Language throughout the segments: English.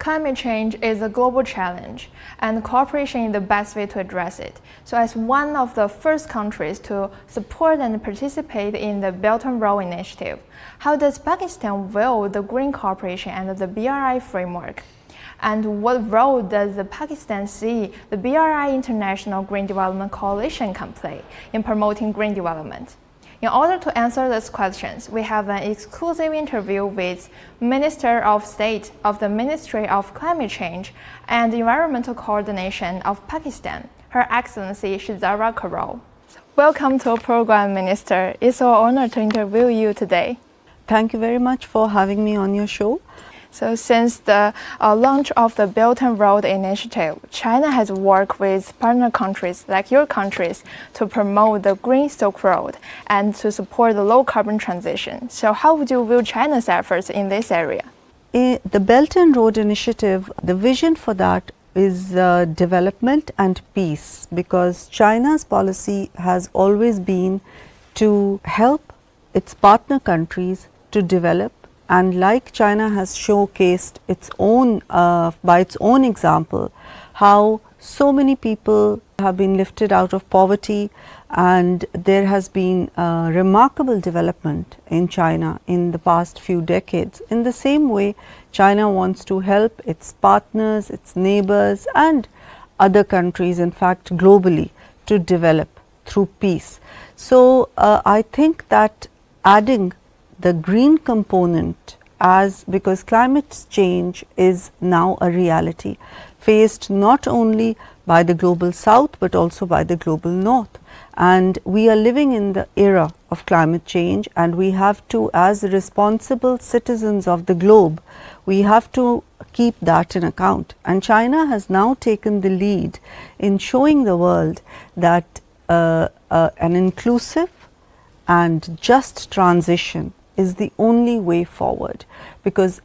Climate change is a global challenge, and cooperation is the best way to address it. So as one of the first countries to support and participate in the Belt and Road Initiative, how does Pakistan view the green cooperation and the BRI framework? And what role does Pakistan see the BRI International Green Development Coalition can play in promoting green development? In order to answer these questions, we have an exclusive interview with Minister of State of the Ministry of Climate Change and Environmental Coordination of Pakistan, Her Excellency Shizara Karol. Welcome to our program, Minister. It's our honor to interview you today. Thank you very much for having me on your show. So since the launch of the Belt and Road Initiative, China has worked with partner countries like your countries to promote the Green Silk Road and to support the low carbon transition. So how would you view China's efforts in this area? The Belt and Road Initiative, the vision for that is development and peace, because China's policy has always been to help its partner countries to develop. And like China has showcased its own, by its own example, how so many people have been lifted out of poverty, and there has been remarkable development in China in the past few decades. In the same way, China wants to help its partners, its neighbors and other countries, in fact globally, to develop through peace. So I think that adding the green component, because climate change is now a reality, faced not only by the global south but also by the global north, and we are living in the era of climate change, and we have to, as responsible citizens of the globe, we have to keep that in account. And China has now taken the lead in showing the world that an inclusive and just transition is the only way forward, because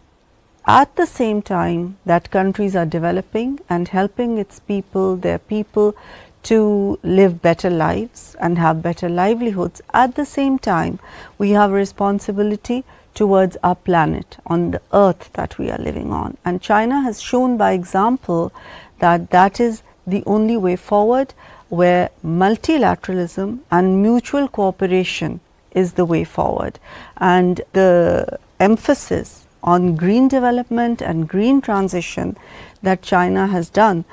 at the same time that countries are developing and helping its people, their people, to live better lives and have better livelihoods, at the same time we have a responsibility towards our planet, on the earth that we are living on. And China has shown by example that that is the only way forward, where multilateralism and mutual cooperation is the way forward. And the emphasis on green development and green transition that China has done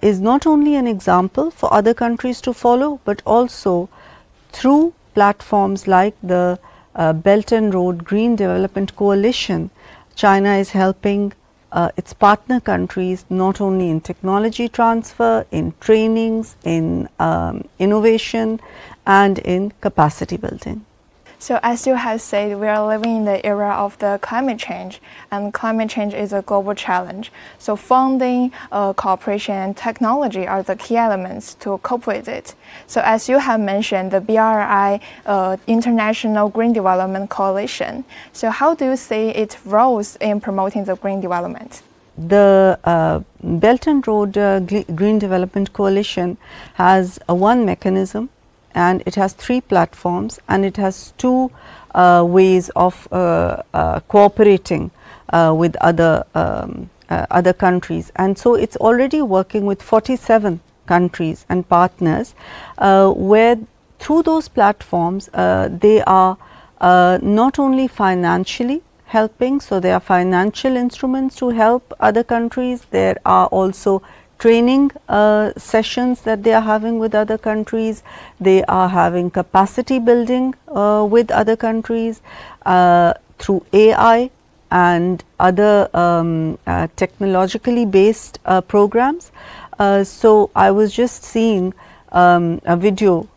is not only an example for other countries to follow, but also through platforms like the Belt and Road Green Development Coalition, China is helping its partner countries not only in technology transfer, in trainings, in innovation and in capacity building. So as you have said, we are living in the era of the climate change, and climate change is a global challenge. So funding, cooperation and technology are the key elements to cope with it. So as you have mentioned, the BRI International Green Development Coalition. So how do you see its roles in promoting the green development? The Belt and Road Green Development Coalition has one mechanism, and it has 3 platforms, and it has 2 ways of cooperating with other countries. And so it's already working with 47 countries and partners, where through those platforms they are not only financially helping, so there are financial instruments to help other countries, there are also training sessions that they are having with other countries, they are having capacity building with other countries through AI and other technologically based programs. So I was just seeing a video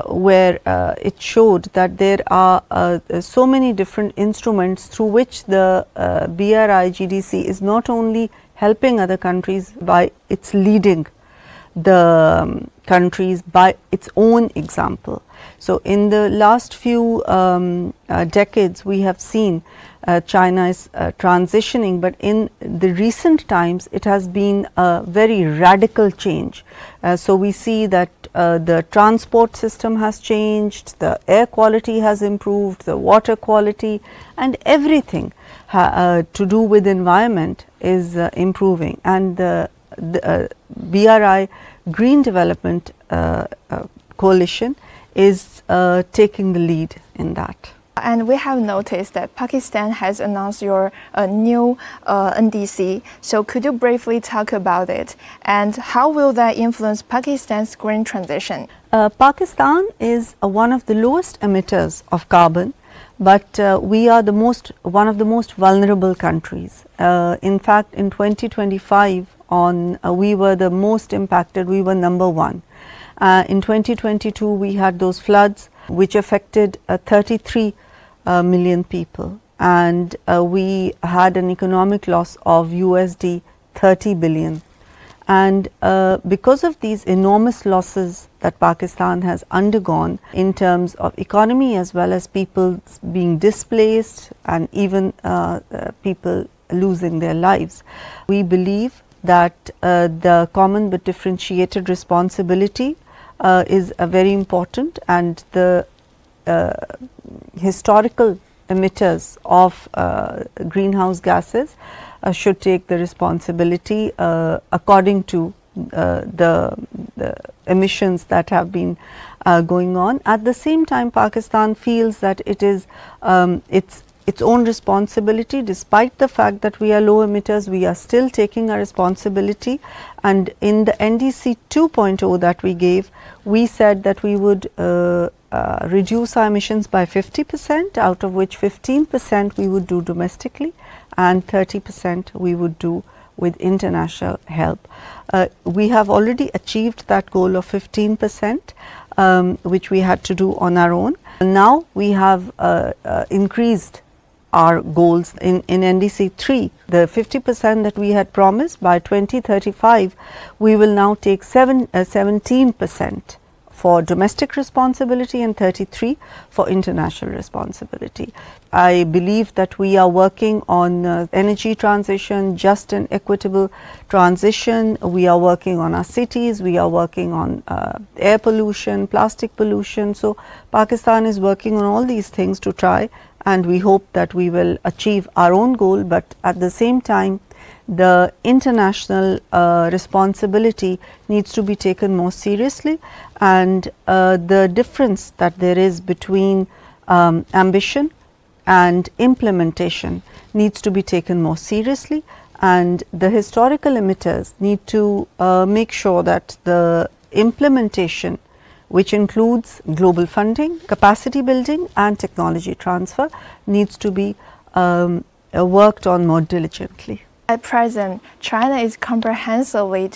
where it showed that there are so many different instruments through which the BRI GDC is not only helping other countries by its leading the countries by its own example. So in the last few decades we have seen China is transitioning, but in the recent times it has been a very radical change. So we see that the transport system has changed, the air quality has improved, the water quality, and everything to do with environment is improving, and the BRI Green Development Coalition is taking the lead in that. And we have noticed that Pakistan has announced your new NDC. So could you briefly talk about it, and how will that influence Pakistan's green transition? Pakistan is one of the lowest emitters of carbon, but we are one of the most vulnerable countries. In fact, in 2025, we were the most impacted. We were number one. In 2022, we had those floods which affected 33 million people, and we had an economic loss of USD 30 billion. And because of these enormous losses that Pakistan has undergone in terms of economy, as well as people being displaced and even people losing their lives, we believe that the common but differentiated responsibility is very important, and the historical emitters of greenhouse gases should take the responsibility according to the emissions that have been going on. At the same time, Pakistan feels that it is its own responsibility. Despite the fact that we are low emitters, we are still taking our responsibility, and in the NDC 2.0 that we gave, we said that we would reduce our emissions by 50%, out of which 15% we would do domestically and 30% we would do with international help. We have already achieved that goal of 15%, which we had to do on our own. Now we have increased our goals in NDC 3, the 50% that we had promised. By 2035, we will now take 17% for domestic responsibility and 33% for international responsibility. I believe that we are working on energy transition, just and equitable transition. We are working on our cities, we are working on air pollution, plastic pollution. So Pakistan is working on all these things to try, and we hope that we will achieve our own goal, but at the same time the international responsibility needs to be taken more seriously, and the difference that there is between ambition and implementation needs to be taken more seriously, and the historical emitters need to make sure that the implementation, which includes global funding, capacity building and technology transfer, needs to be worked on more diligently. At present, China is comprehensively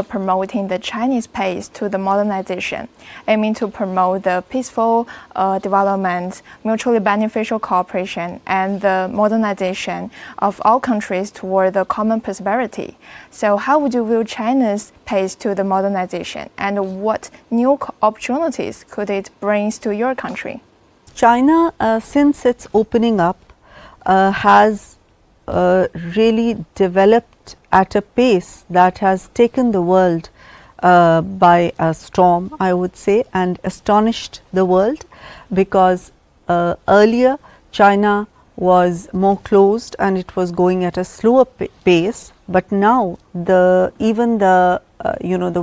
promoting the Chinese pace to the modernization, aiming to promote the peaceful development, mutually beneficial cooperation, and the modernization of all countries toward the common prosperity. So how would you view China's pace to the modernization, and what new opportunities could it bring to your country? China, since its opening up, has really developed at a pace that has taken the world by a storm, I would say, and astonished the world, because earlier China was more closed and it was going at a slower pace, but now even the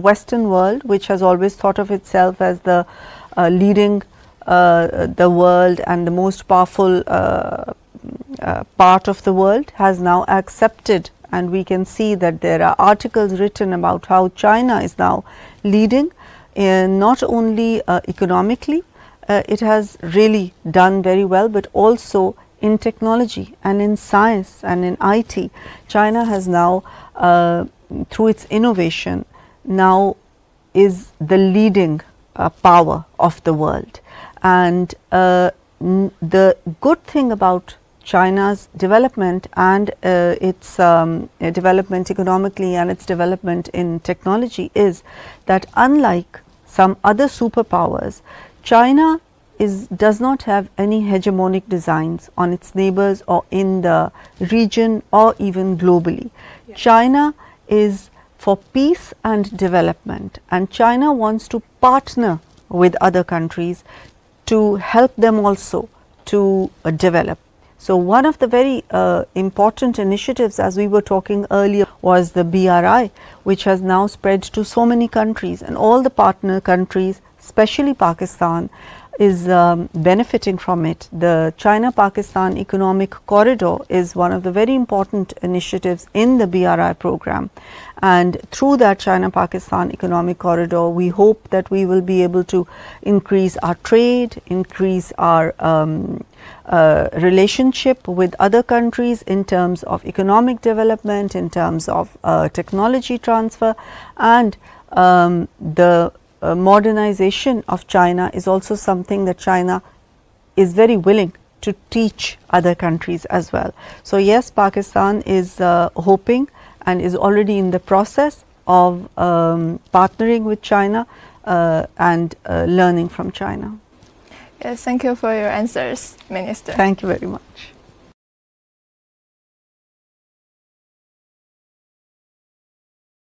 Western world, which has always thought of itself as the leading the world and the most powerful part of the world, has now accepted, and we can see that there are articles written about how China is now leading not only economically, it has really done very well, but also in technology and in science and in IT. China has now through its innovation now is the leading power of the world, and the good thing about China's development and its development economically and its development in technology is that, unlike some other superpowers, China does not have any hegemonic designs on its neighbors or in the region or even globally. Yeah. China is for peace and development, and China wants to partner with other countries to help them also to develop. So, one of the very important initiatives, as we were talking earlier, was the BRI, which has now spread to so many countries, and all the partner countries, especially Pakistan, is benefiting from it. The China-Pakistan Economic Corridor is one of the very important initiatives in the BRI program, and through that China-Pakistan Economic Corridor, we hope that we will be able to increase our trade, increase our relationship with other countries in terms of economic development, in terms of technology transfer, and the modernization of China is also something that China is very willing to teach other countries as well. So, yes, Pakistan is hoping and is already in the process of partnering with China and learning from China. Yes, thank you for your answers, Minister. Thank you very much.